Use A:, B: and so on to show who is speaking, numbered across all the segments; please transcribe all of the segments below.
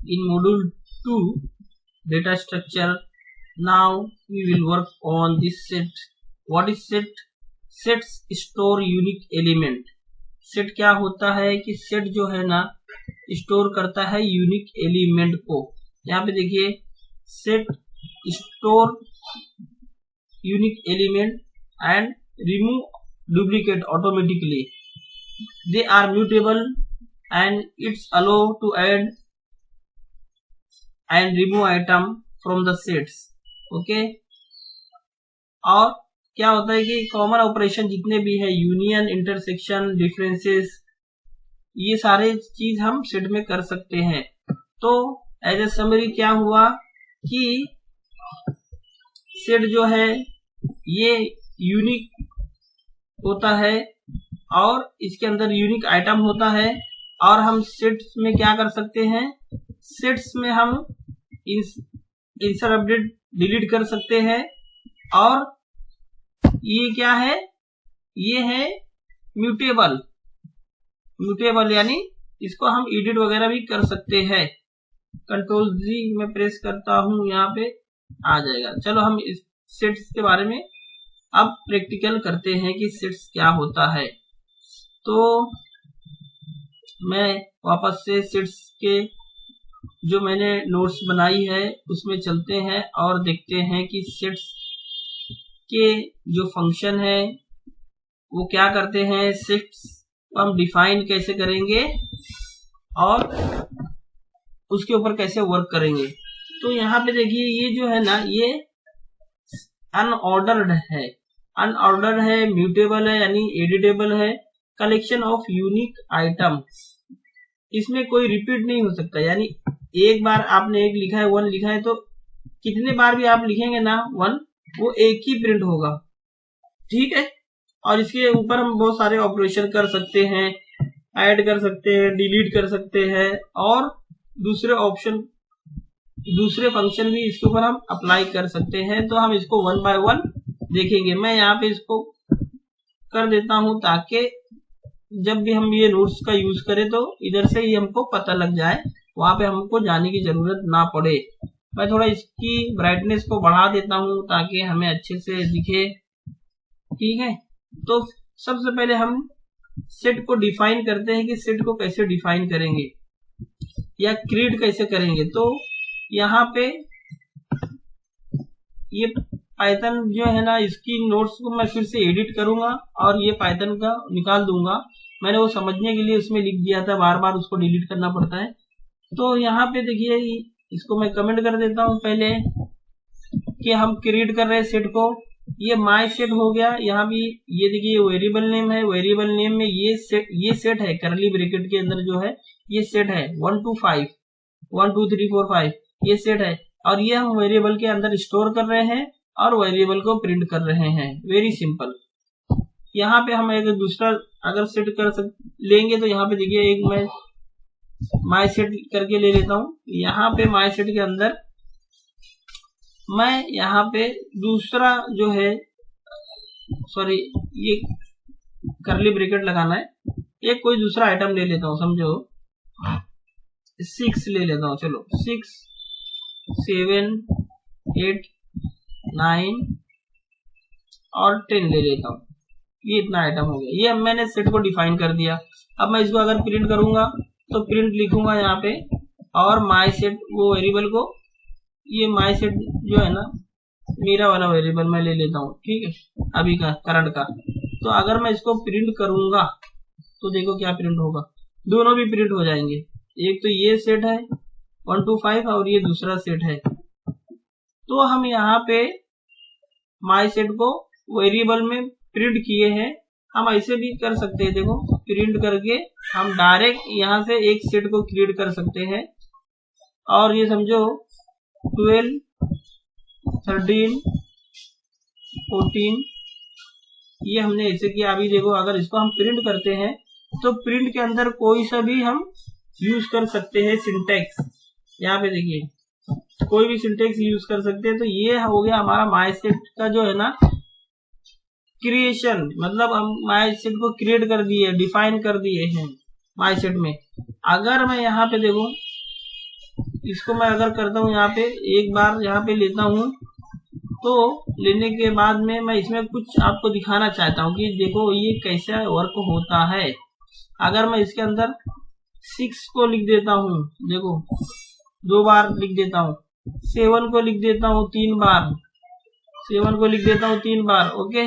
A: in module 2 data structure. Now we will work on this set. What is set? Sets store unique element. Set क्या होता है कि set जो है ना स्टोर करता है यूनिक एलिमेंट को। यहाँ पे देखिए set store unique element and remove duplicate automatically. They are mutable and it's allow to add and remove item from the sets. Okay, और क्या होता है कि कॉमन ऑपरेशन जितने भी है यूनियन, इंटरसेक्शन, डिफरेंसेस, ये सारे चीज हम सेट में कर सकते हैं। तो एज ए समरी क्या हुआ कि सेट जो है ये यूनिक होता है और इसके अंदर यूनिक आइटम होता है। और हम सेट्स में क्या कर सकते हैं, सेट्स में हम इंसर्ट अपडेट डिलीट कर सकते हैं। और ये क्या है, ये है म्यूटेबल। म्यूटेबल यानी इसको हम एडिट वगैरह भी कर सकते हैं। कंट्रोल जी में प्रेस करता हूं, यहाँ पे आ जाएगा। चलो हम इस सेट्स के बारे में अब प्रैक्टिकल करते हैं कि सेट्स क्या होता है। तो मैं वापस से सेट्स के जो मैंने नोट्स बनाई है उसमें चलते हैं और देखते हैं कि सेट्स के जो फंक्शन है वो क्या करते हैं, सेट्स को हम डिफाइन कैसे करेंगे और उसके ऊपर कैसे वर्क करेंगे। तो यहाँ पे देखिए ये जो है ना ये अनऑर्डर्ड है, अनऑर्डर्ड है, म्यूटेबल है यानी एडिटेबल है, कलेक्शन ऑफ यूनिक आइटम। इसमें कोई रिपीट नहीं हो सकता, यानी एक बार आपने एक लिखा है, 1 लिखा है, तो कितने बार भी आप लिखेंगे ना 1, वो एक ही प्रिंट होगा। ठीक है, और इसके ऊपर हम बहुत सारे ऑपरेशन कर सकते हैं, ऐड कर सकते हैं, डिलीट कर सकते हैं और दूसरे फंक्शन भी इसके ऊपर हम अप्लाई कर सकते हैं। तो हम इसको 1 बाय 1 देखेंगे। मैं यहाँ पे इसको कर देता हूं ताकि जब भी हम ये नोट्स का यूज करें तो इधर से ही हमको पता लग जाए, वहां पे हमको जाने की जरूरत ना पड़े। मैं थोड़ा इसकी ब्राइटनेस को बढ़ा देता हूं ताकि हमें अच्छे से दिखे। ठीक है, तो सबसे पहले हम सेट को डिफाइन करते हैं कि सेट को कैसे डिफाइन करेंगे या क्रिएट कैसे करेंगे। तो यहाँ पे ये पाइथन जो है ना, इसकी नोट्स को मैं फिर से एडिट करूंगा और ये पाइथन का निकाल दूंगा। मैंने वो समझने के लिए उसमें लिख दिया था, बार बार उसको डिलीट करना पड़ता है। तो यहाँ पे देखिए इसको मैं कमेंट कर देता हूं पहले कि हम क्रिएट कर रहे हैं सेट को। ये माय सेट हो गया। यहाँ भी ये देखिए वेरिएबल नेम है, वेरिएबल नेम में ये सेट है, करली ब्रैकेट के अंदर जो है ये सेट है 1 to 5, 1 2 3 4 5 ये सेट है। और ये हम वेरिएबल के अंदर स्टोर कर रहे हैं और वेरिएबल को प्रिंट कर रहे हैं। Very simple. यहाँ पे हम एक दूसरा अगर सेट लेंगे तो यहाँ पे देखिए एक मैं माई सेट करके ले लेता हूं। यहाँ पे माई सेट के अंदर मैं यहाँ पे दूसरा जो है, सॉरी ये करली ब्रैकेट लगाना है, एक कोई दूसरा आइटम ले लेता हूं, समझो 6 ले लेता हूं। चलो 6 7 8 9 और 10 ले लेता हूं। ये इतना आइटम हो गया। ये अब मैंने सेट को डिफाइन कर दिया। अब मैं इसको अगर प्रिंट करूंगा तो प्रिंट लिखूंगा यहाँ पे और माई सेट वो वेरिएबल को, ये माई सेट जो है ना मेरा वाला वेरिएबल मैं ले लेता हूँ। ठीक है, अभी का करंट का। तो अगर मैं इसको प्रिंट करूंगा तो देखो क्या प्रिंट होगा, दोनों भी प्रिंट हो जाएंगे। एक तो ये सेट है 1 to 5 और ये दूसरा सेट है। तो हम यहाँ पे माई सेट को वेरिएबल में प्रिंट किए हैं। हम ऐसे भी कर सकते हैं, देखो प्रिंट करके हम डायरेक्ट यहाँ से एक सेट को क्रिएट कर सकते हैं। और ये समझो 12 13 14 ये हमने ऐसे किया। अभी देखो अगर इसको हम प्रिंट करते हैं तो प्रिंट के अंदर कोई सा भी हम यूज कर सकते हैं सिंटेक्स। यहाँ पे देखिए कोई भी सिंटेक्स यूज कर सकते हैं। तो ये हो गया हमारा माई सेट का जो है ना क्रिएशन, मतलब हम माई सेट को क्रिएट कर दिए, डिफाइन कर दिए हैं माई सेट में। अगर मैं यहाँ पे देखो इसको मैं अगर करता हूँ यहाँ पे, एक बार यहाँ पे लेता हूँ, तो लेने के बाद में मैं इसमें कुछ आपको दिखाना चाहता हूँ कि देखो ये कैसा वर्क होता है। अगर मैं इसके अंदर 6 को लिख देता हूँ, देखो 2 बार लिख देता हूँ, 7 को लिख देता हूँ 3 बार, 7 को लिख देता हूँ 3 बार, ओके।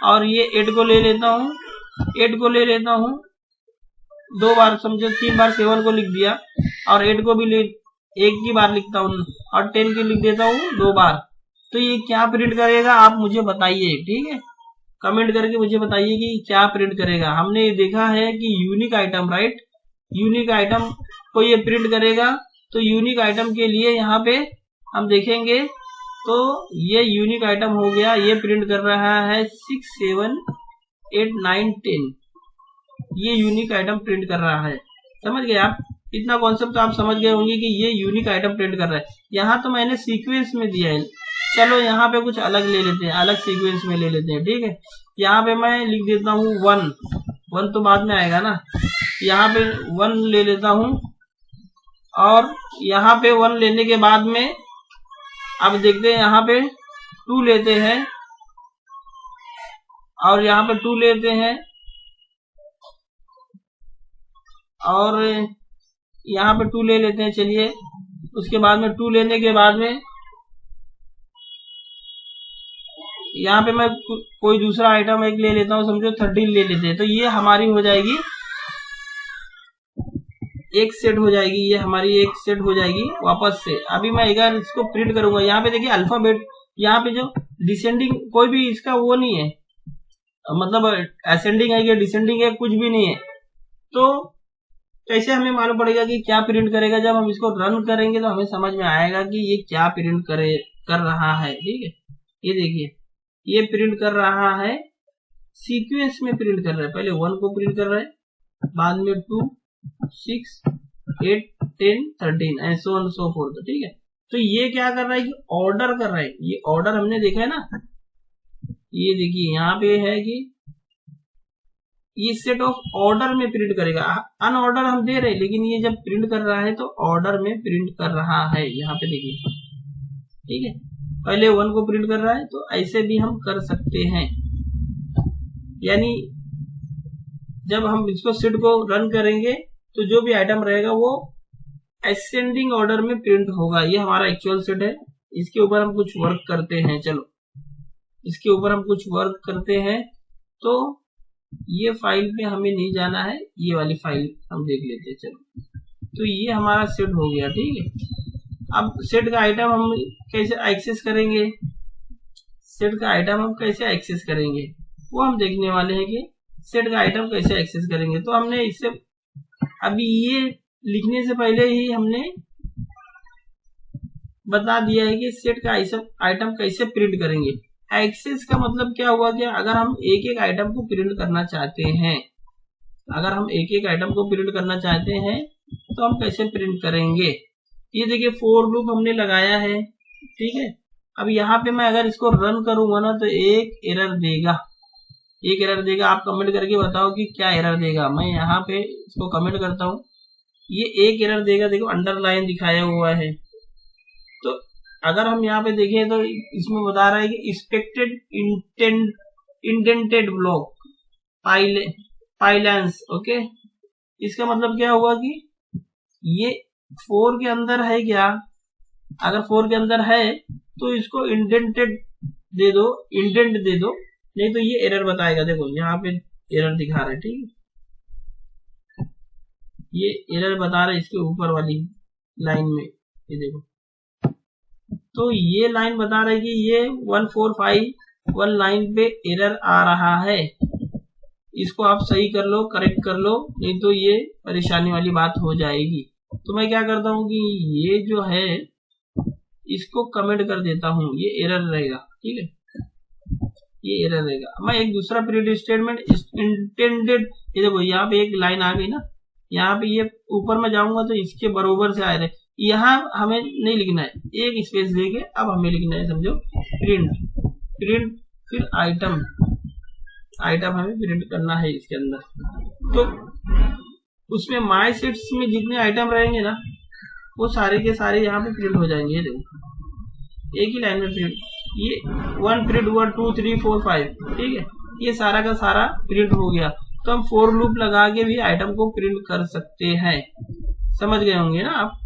A: और ये 8 को ले लेता हूँ, 8 को ले लेता हूँ 2 बार, समझो 3 बार 7 को लिख दिया, और 8 को भी ले एक ही बार लिखता हूँ, और 10 को लिख देता हूँ 2 बार। तो ये क्या प्रिंट करेगा आप मुझे बताइए, ठीक है, कमेंट करके मुझे बताइए कि क्या प्रिंट करेगा। हमने ये देखा है कि unique item, right, unique item को ये प्रिंट करेगा। तो यूनिक आइटम के लिए यहाँ पे हम देखेंगे, तो ये यूनिक आइटम हो गया, ये प्रिंट कर रहा है 6 7 8 9 10, ये यूनिक आइटम प्रिंट कर रहा है। समझ गए आप, इतना कॉन्सेप्ट तो आप समझ गए होंगे कि ये यूनिक आइटम प्रिंट कर रहा है। यहाँ तो मैंने सीक्वेंस में दिया है, चलो यहाँ पे कुछ अलग ले लेते हैं, अलग सीक्वेंस में ले लेते हैं, ठीक है। यहाँ पे मैं लिख देता हूँ 1 तो बाद में आएगा ना, यहाँ पे 1 ले लेता हूँ, और यहाँ पे 1 लेने के बाद में अब देखते हैं, यहाँ पे 2 लेते हैं, और यहाँ पे 2 लेते हैं, और यहाँ पे 2 ले लेते हैं, चलिए। उसके बाद में 2 लेने के बाद में यहाँ पे मैं कोई दूसरा आइटम एक ले लेता हूँ, समझो 13 ले लेते हैं, तो ये हमारी हो जाएगी एक सेट हो जाएगी, ये हमारी एक सेट हो जाएगी वापस से। अभी मैं अगर इसको प्रिंट करूंगा, यहाँ पे देखिए अल्फाबेट, यहाँ पे जो डिसेंडिंग कोई भी इसका वो नहीं है, मतलब असेंडिंग है या डिसेंडिंग है, कुछ भी नहीं है। तो कैसे हमें मालूम पड़ेगा कि क्या प्रिंट करेगा? जब हम इसको रन करेंगे तो हमें समझ में आएगा कि ये क्या प्रिंट कर रहा है, ठीक है। ये देखिए, ये प्रिंट कर रहा है, सीक्वेंस में प्रिंट कर रहा है, पहले 1 को प्रिंट कर रहा है, बाद में 2 6 8 10 13 and so on so fourth, ठीक है। तो ये क्या कर रहा है कि ऑर्डर कर रहा है, ये ऑर्डर हमने देखा है ना, ये देखिए यहाँ पे है कि ये सेट ऑफ ऑर्डर में प्रिंट करेगा। अनऑर्डर हम दे रहे हैं, लेकिन ये जब प्रिंट कर रहा है तो ऑर्डर में प्रिंट कर रहा है, यहाँ पे देखिए, ठीक है। पहले 1 को प्रिंट कर रहा है, तो ऐसे भी हम कर सकते हैं, यानी जब हम इसको सेट को रन करेंगे तो जो भी आइटम रहेगा वो असेंडिंग ऑर्डर में प्रिंट होगा। ये हमारा एक्चुअल सेट है, इसके ऊपर हम कुछ वर्क करते हैं, चलो इसके ऊपर हम कुछ वर्क करते हैं। तो ये फाइल पे हमें नहीं जाना है, ये वाली फाइल हम देख लेते हैं, चलो। तो ये हमारा सेट हो गया, ठीक है। अब सेट का आइटम हम कैसे एक्सेस करेंगे, सेट का आइटम हम कैसे एक्सेस करेंगे वो हम देखने वाले हैं कि सेट का आइटम कैसे एक्सेस करेंगे। तो हमने इससे अभी ये लिखने से पहले ही हमने बता दिया है कि सेट का आइटम कैसे प्रिंट करेंगे। एक्सेस का मतलब क्या हुआ कि अगर हम एक एक आइटम को प्रिंट करना चाहते हैं, अगर हम एक एक आइटम को प्रिंट करना चाहते हैं तो हम कैसे प्रिंट करेंगे। ये देखिए फॉर लूप हमने लगाया है, ठीक है। अब यहाँ पे मैं अगर इसको रन करूंगा ना तो एक एरर देगा, एक एरर देगा। आप कमेंट करके बताओ कि क्या एरर देगा। मैं यहाँ पे इसको कमेंट करता हूँ, ये एक एरर देगा, देखो अंडरलाइन दिखाया हुआ है। तो अगर हम यहाँ पे देखें तो इसमें बता रहा है कि एक्सपेक्टेड इंडेंटेड ब्लॉक पाइलेंस, ओके। इसका मतलब क्या हुआ कि ये 4 के अंदर है क्या, अगर 4 के अंदर है तो इसको इंडेंटेड दे दो, इंडेंट दे दो, नहीं तो ये एरर बताएगा। देखो यहाँ पे एरर दिखा रहा है, ठीक है, ये एरर बता रहा है इसके ऊपर वाली लाइन में, ये देखो। तो ये लाइन बता रहा है कि ये 1451 लाइन पे एरर आ रहा है, इसको आप सही कर लो, करेक्ट कर लो, नहीं तो ये परेशानी वाली बात हो जाएगी। तो मैं क्या करता हूँ कि ये जो है इसको कमेंट कर देता हूँ, ये एरर रहेगा, ठीक है, ये एरर रहेगा। मैं एक दूसरा प्रिंट स्टेटमेंट इंटेंडेड, ये देखो यहाँ पे एक लाइन आ गई ना, यहाँ पे ये ऊपर में जाऊंगा तो इसके बरोबर से आ रहे, यहाँ हमें नहीं लिखना है, एक स्पेस देके अब हमें लिखना है, समझो प्रिंट फिर आइटम हमें प्रिंट करना है इसके अंदर। तो उसमें माय सेट्स में जितने आइटम रहेंगे ना, वो सारे के सारे यहाँ पे प्रिंट हो जाएंगे। ये देखो एक ही लाइन में प्रिंट, ये 1 प्रिंट हुआ, 2 3 4 5, ठीक है, ये सारा का सारा प्रिंट हो गया। तो हम फोर लूप लगा के भी आइटम को प्रिंट कर सकते हैं, समझ गए होंगे ना आप।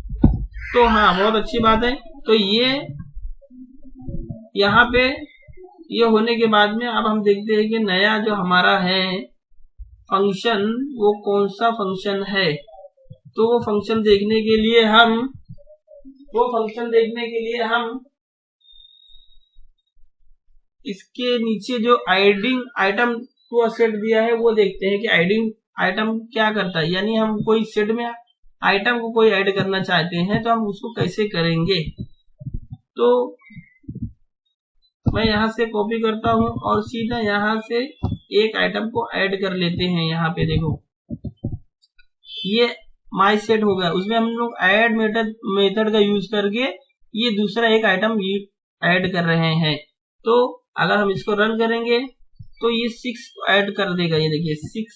A: तो हाँ, बहुत अच्छी बात है। तो ये यहाँ पे ये होने के बाद में अब हम देखते हैं कि नया जो हमारा है फंक्शन, वो कौन सा फंक्शन है। तो वो फंक्शन देखने के लिए हम इसके नीचे जो आइडिंग आइटम को सेट दिया है वो देखते हैं कि आइडिंग आइटम क्या करता है। यानी हम कोई सेट में आइटम को कोई ऐड करना चाहते हैं तो हम उसको कैसे करेंगे। तो मैं यहां से कॉपी करता हूं और सीधा यहां से एक आइटम को ऐड कर लेते हैं। यहाँ पे देखो ये माई सेट हो गया, उसमें हम लोग ऐड मेथड का यूज करके ये दूसरा एक आइटम ऐड कर रहे हैं। तो अगर हम इसको रन करेंगे तो ये 6 को ऐड कर देगा। ये देखिए 6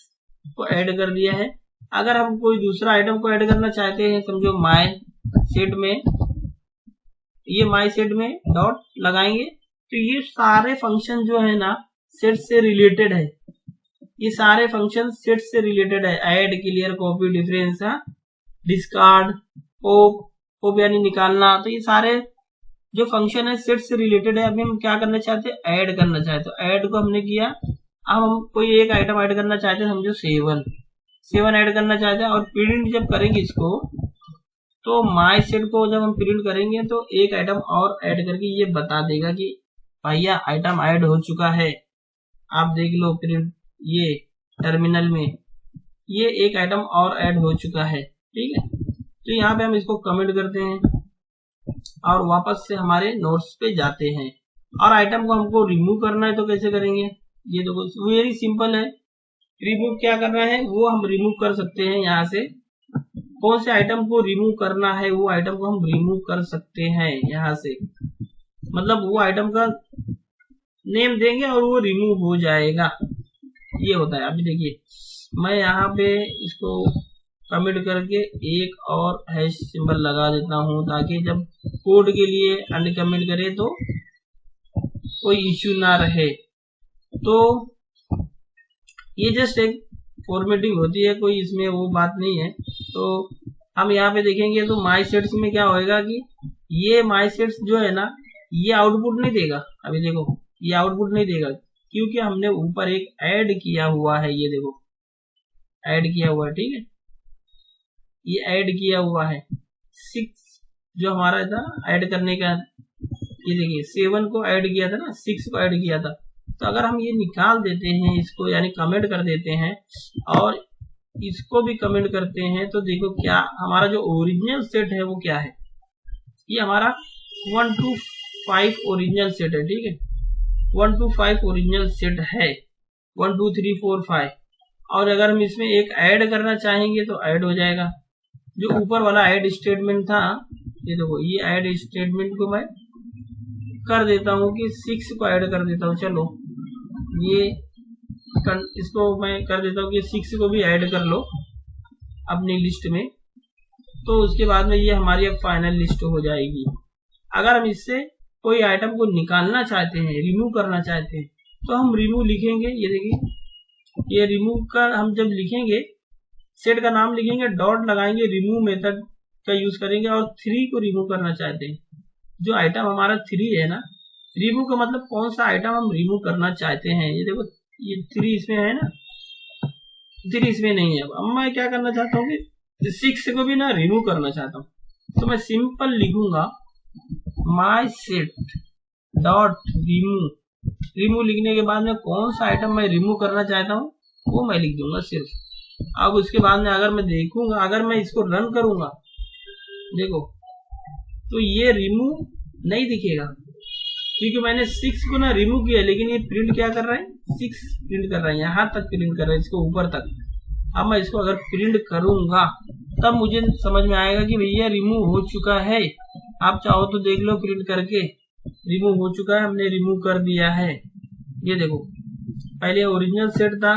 A: को ऐड कर दिया है। अगर हम कोई दूसरा आइटम को ऐड करना चाहते हैं, समझो माई सेट में, ये माई सेट में डॉट लगाएंगे तो ये सारे फंक्शन जो है ना सेट से रिलेटेड है। ये सारे फंक्शन सेट से रिलेटेड है। Add, clear, copy, difference, discard, pop यानी निकालना। तो ये सारे जो फंक्शन है सेट से रिलेटेड है। अभी हम क्या करना चाहते हैं, ऐड करना चाहते हैं। ऐड को हमने किया। अब हम कोई एक आइटम ऐड करना चाहते हैं, समझो 7 ऐड करना चाहते हैं। और प्रिंट जब करेंगे इसको, तो माई सेट को जब हम प्रिंट करेंगे तो एक आइटम और ऐड करके ये बता देगा कि भैया आइटम ऐड हो चुका है। आप देख लो प्रिंट, ये टर्मिनल में ये एक आइटम और ऐड हो चुका है, ठीक है। तो यहाँ पे हम इसको कमेंट करते हैं और वापस से हमारे नोट्स पे जाते हैं। और आइटम को हमको रिमूव करना है तो कैसे करेंगे, ये देखो वेरी सिंपल है। रिमूव क्या करना है वो हम रिमूव कर सकते हैं। यहाँ से कौन से आइटम को रिमूव करना है वो आइटम को हम रिमूव कर सकते हैं। यहाँ से मतलब वो आइटम का नेम देंगे और वो रिमूव हो जाएगा, ये होता है। अभी देखिए मैं यहाँ पे इसको कमिट करके एक और हैश सिंबल लगा देता हूँ ताकि जब कोड के लिए अनकमिट करे तो कोई इश्यू ना रहे। तो ये जस्ट एक फॉर्मेटिंग होती है, कोई इसमें वो बात नहीं है। तो हम यहाँ पे देखेंगे तो माई सेट्स में क्या होएगा कि ये माई सेट्स जो है ना ये आउटपुट नहीं देगा। अभी देखो ये आउटपुट नहीं देगा क्योंकि हमने ऊपर एक ऐड किया हुआ है। ये देखो ऐड किया हुआ है, ठीक है, ये ऐड किया हुआ है 6 जो हमारा था ऐड करने का। ये देखिए 7 को ऐड किया था ना, 6 को ऐड किया था। तो अगर हम ये निकाल देते हैं इसको, यानी कमेंट कर देते हैं और इसको भी कमेंट करते हैं, तो देखो क्या हमारा जो ओरिजिनल सेट है वो क्या है। ये हमारा 1 to 5 ओरिजिनल सेट है, ठीक है, 1 to 5 ओरिजिनल सेट है, 1 2 3 4 5। और अगर हम इसमें एक ऐड करना चाहेंगे तो ऐड हो जाएगा। जो ऊपर वाला ऐड स्टेटमेंट था, ये देखो ये ऐड स्टेटमेंट को मैं कर देता हूँ कि 6 को ऐड कर देता हूँ। चलो ये इसको मैं कर देता हूँ कि 6 को भी ऐड कर लो अपनी लिस्ट में। तो उसके बाद में ये हमारी अब फाइनल लिस्ट हो जाएगी। अगर हम इससे कोई आइटम को निकालना चाहते हैं, रिमूव करना चाहते हैं, तो हम रिमूव लिखेंगे। ये देखिए ये रिमूव का हम जब लिखेंगे, सेट का नाम लिखेंगे, डॉट लगाएंगे, रिमूव मेथड का यूज करेंगे और 3 को रिमूव करना चाहते हैं। जो आइटम हमारा 3 है ना, रिमूव का मतलब कौन सा आइटम हम रिमूव करना चाहते हैं। ये देखो ये 3 इसमें है ना, 3 इसमें नहीं है। अब मैं क्या करना चाहता हूँ कि 6 को भी ना रिमूव करना चाहता हूँ, तो मैं सिंपल लिखूंगा my set dot remove. Remove लिखने के बाद में कौन सा आइटम मैं रिमूव करना चाहता हूँ वो मैं लिख दूंगा सिर्फ। अब उसके बाद में अगर मैं देखूंगा, अगर मैं इसको रन करूंगा, देखो तो ये रिमूव नहीं दिखेगा क्योंकि मैंने 6 को ना रिमूव किया, लेकिन ये प्रिंट क्या कर रहा है, 6 प्रिंट कर रहा है, यहाँ तक प्रिंट कर रहा है, इसको ऊपर तक। अब मैं इसको अगर प्रिंट करूंगा तब मुझे समझ में आएगा कि भैया रिमूव हो चुका है। आप चाहो तो देख लो प्रिंट करके, रिमूव हो चुका है, हमने रिमूव कर दिया है। ये देखो पहले ओरिजिनल सेट था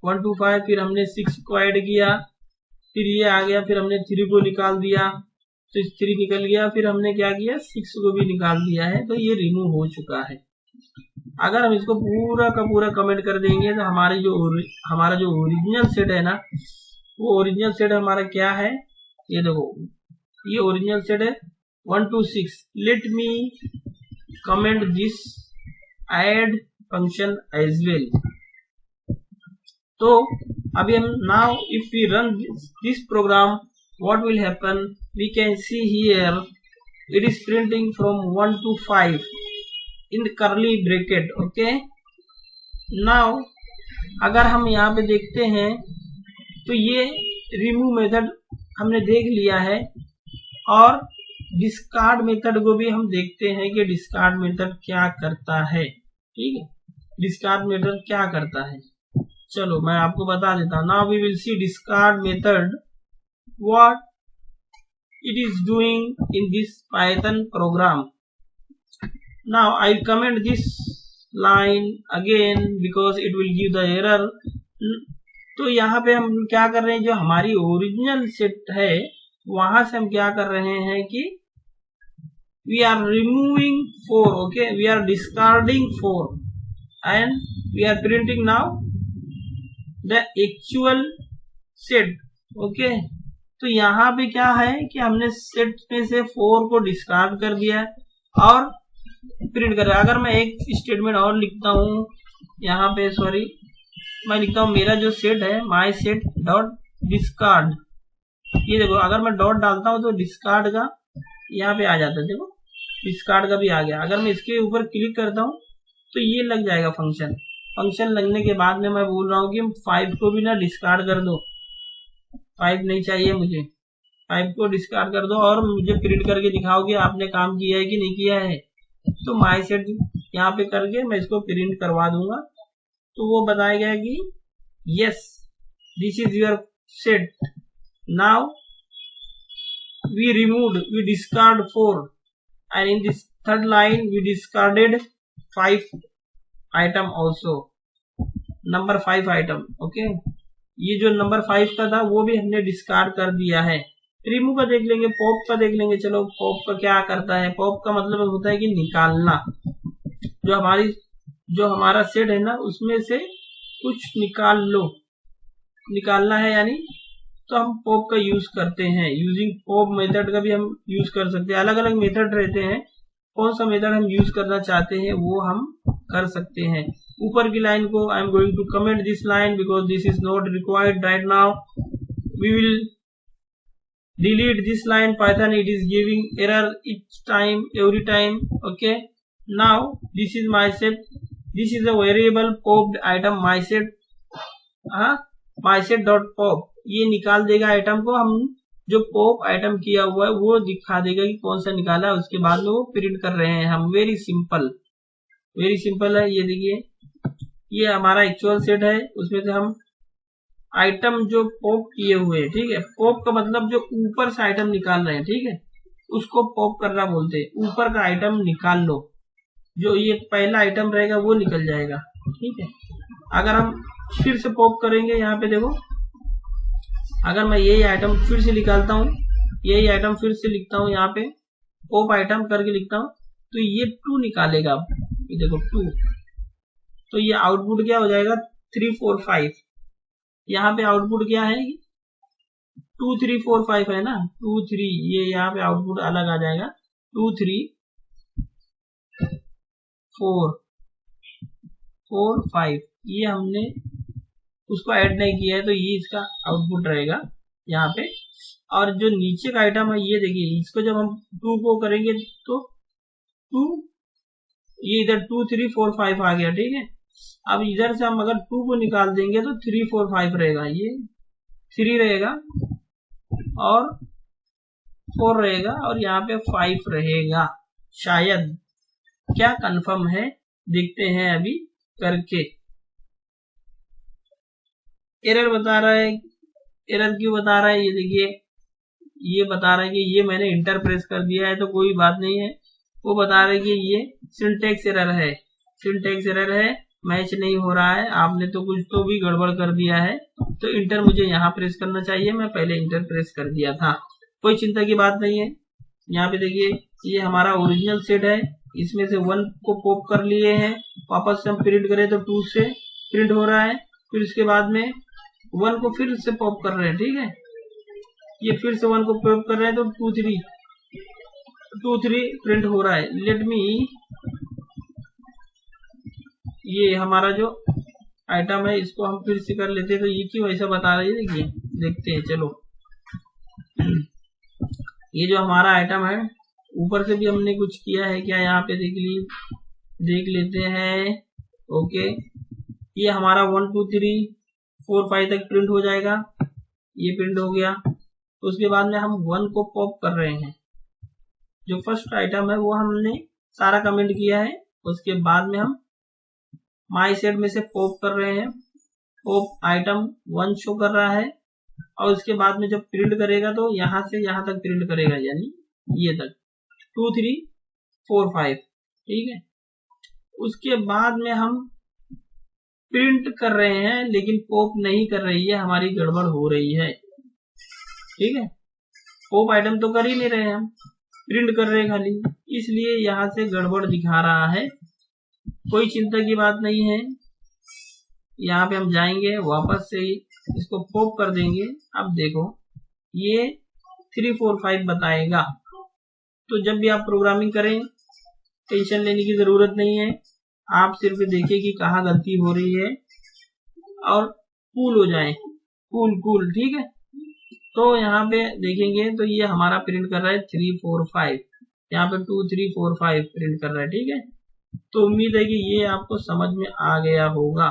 A: 1 to 5, फिर हमने 6 को ऐड किया फिर ये आ गया, फिर हमने 3 को निकाल दिया तो 3 निकल गया, फिर हमने क्या किया 6 को भी निकाल दिया है, तो ये रिमूव हो चुका है। अगर हम इसको पूरा का पूरा कमेंट कर देंगे तो हमारा जो ओरिजिनल सेट है ना, वो ओरिजिनल सेट हमारा क्या है, ये देखो ये ओरिजिनल सेट है 1 to 6। Let me comment this add function as well. तो अभी हम now if we run this program what will happen, we can see here it is printing from 1 to 5 in the curly bracket। okay, now अगर हम यहाँ पे देखते हैं तो ये रिमूव मेथड हमने देख लिया है, और डिस्कार्ड मेथड को भी हम देखते हैं कि डिस्कार्ड मेथड क्या करता है। ठीक है, डिस्कार्ड मेथड क्या करता है, चलो मैं आपको बता देता हूँ। Now we will see discard method what it is doing in this Python program। now I'll comment this line again because it will give the error। तो यहाँ पे हम क्या कर रहे हैं, जो हमारी ओरिजिनल सेट है वहां से हम क्या कर रहे हैं कि we are removing 4। okay, we are discarding 4 and we are printing now the actual set। okay, तो यहाँ पे क्या है कि हमने सेट में से 4 को डिस्कार्ड कर दिया है और प्रिंट कर रहा है। अगर मैं एक स्टेटमेंट और लिखता हूँ यहाँ पे, सॉरी मैं लिखता हूँ मेरा जो सेट है माई सेट डॉट डिस्कार्ड। ये देखो अगर मैं डॉट डालता हूँ तो डिस्कार्ड का यहाँ पे आ जाता है, देखो डिस्कार्ड का भी आ गया। अगर मैं इसके ऊपर क्लिक करता हूँ तो ये लग जाएगा फंक्शन। फंक्शन लगने के बाद में मैं बोल रहा हूँ कि 5 को भी ना डिस्कार्ड कर दो, 5 नहीं चाहिए मुझे, 5 को डिस्कार्ड कर दो और मुझे प्रिंट करके दिखाओ कि आपने काम किया है कि नहीं किया है। तो माई सेट यहाँ पे करके मैं इसको प्रिंट करवा दूंगा, तो वो बताएगा कि yes this is your set. Now we discard 4 and in this third line we discarded 5 item also, number 5 item. Okay, ये जो नंबर 5 का था वो भी हमने डिस्कार्ड कर दिया है। रिमूव का देख लेंगे, पॉप का देख लेंगे। चलो पॉप का क्या करता है, पॉप का मतलब होता है कि निकालना। जो हमारा सेट है ना उसमें से कुछ निकाल लो, निकालना है यानी, तो हम पॉप का यूज करते हैं। यूजिंग पॉप मेथड का भी हम यूज कर सकते हैं, अलग अलग मेथड रहते हैं। कौन सा मेथड हम यूज करना चाहते हैं वो हम कर सकते हैं। ऊपर की लाइन को I am going to comment this line because this is not required right now. We will delete this line, Python it is giving error each time every time। okay, now this is my set, this is a variable popped item my set, my set dot pop। ये निकाल देगा item को, हम जो pop item किया हुआ है वो दिखा देगा कि कौन सा निकाला है, उसके बाद में वो प्रिंट कर रहे हैं हम। वेरी सिंपल है। ये देखिए ये हमारा एक्चुअल सेट है, उसमें से हम आइटम जो पॉप किए हुए हैं, ठीक है, पॉप का मतलब जो ऊपर से आइटम निकाल रहे हैं, ठीक है, उसको पॉप करना बोलते हैं। ऊपर का आइटम निकाल लो, जो ये पहला आइटम रहेगा वो निकल जाएगा। ठीक है, अगर हम फिर से पॉप करेंगे, यहाँ पे देखो अगर मैं यही आइटम फिर से निकालता हूँ, यही आइटम फिर से लिखता हूँ, यहाँ पे पॉप आइटम करके लिखता हूँ, तो ये 2 निकालेगा। ये देखो 2, तो ये आउटपुट क्या हो जाएगा 3 4 5। यहाँ पे आउटपुट क्या है 2 3 4 5 है ना, 2 3, ये यहाँ पे आउटपुट अलग आ जाएगा 2 3 4 5। ये हमने उसको ऐड नहीं किया है तो ये इसका आउटपुट रहेगा यहाँ पे। और जो नीचे का आइटम है ये देखिए, इसको जब हम 2 को करेंगे तो 2, ये इधर 2 3 4 5 आ गया। ठीक है, अब इधर से हम अगर 2 को निकाल देंगे तो 3 4 5 रहेगा, ये 3 रहेगा और 4 रहेगा और यहाँ पे 5 रहेगा शायद। क्या कंफर्म है, देखते हैं अभी करके। एरर बता रहा है, एरर क्यों बता रहा है, ये देखिए ये बता रहा है कि ये मैंने इंटर प्रेस कर दिया है, तो कोई बात नहीं है। वो बता रहे कि ये सिंटेक्स एरर है, सिंटेक्स एरर है मैच नहीं हो रहा है, आपने तो कुछ तो भी गड़बड़ कर दिया है। तो इंटर मुझे यहाँ प्रेस करना चाहिए, मैं पहले इंटर प्रेस कर दिया था। कोई चिंता की बात नहीं है। यहाँ पे देखिए ये हमारा ओरिजिनल सेट है, इसमें से 1 को पॉप कर लिए हैं। वापस से हम प्रिंट करें तो 2 से प्रिंट हो रहा है, फिर उसके बाद में 1 को फिर से पॉप कर रहे हैं। ठीक है, ये फिर से 1 को पॉप कर रहे हैं तो 2 3 प्रिंट हो रहा है। लेट मी, ये हमारा जो आइटम है इसको हम फिर से कर लेते हैं। तो ये क्यों ऐसा बता रही है, देखिए देखते हैं। चलो ये जो हमारा आइटम है, ऊपर से भी हमने कुछ किया है क्या, यहाँ पे देख लेते हैं। ओके, ये हमारा 1 2 3 4 5 तक प्रिंट हो जाएगा। ये प्रिंट हो गया, तो उसके बाद में हम 1 को पॉप कर रहे हैं। जो फर्स्ट आइटम है वो हमने सारा कमेंट किया है, उसके बाद में हम माई सेट में से पॉप कर रहे हैं। पॉप आइटम 1 शो कर रहा है, और उसके बाद में जब प्रिंट करेगा तो यहाँ से यहाँ तक प्रिंट करेगा, यानी ये तक 2 3 4 5। ठीक है, उसके बाद में हम प्रिंट कर रहे हैं लेकिन पॉप नहीं कर रही है, हमारी गड़बड़ हो रही है। ठीक है, पॉप आइटम तो कर ही नहीं रहे, हम प्रिंट कर रहे हैं खाली, इसलिए यहाँ से गड़बड़ दिखा रहा है। कोई चिंता की बात नहीं है। यहाँ पे हम जाएंगे, वापस से इसको पॉप कर देंगे। अब देखो ये 3 4 5 बताएगा। तो जब भी आप प्रोग्रामिंग करें टेंशन लेने की जरूरत नहीं है, आप सिर्फ देखें कि कहाँ गलती हो रही है और कूल हो जाए, कूल। ठीक है, तो यहाँ पे देखेंगे तो ये हमारा प्रिंट कर रहा है 3 4 5, यहाँ पे 2 3 4 5 प्रिंट कर रहा है। ठीक है, तो उम्मीद है कि ये आपको समझ में आ गया होगा।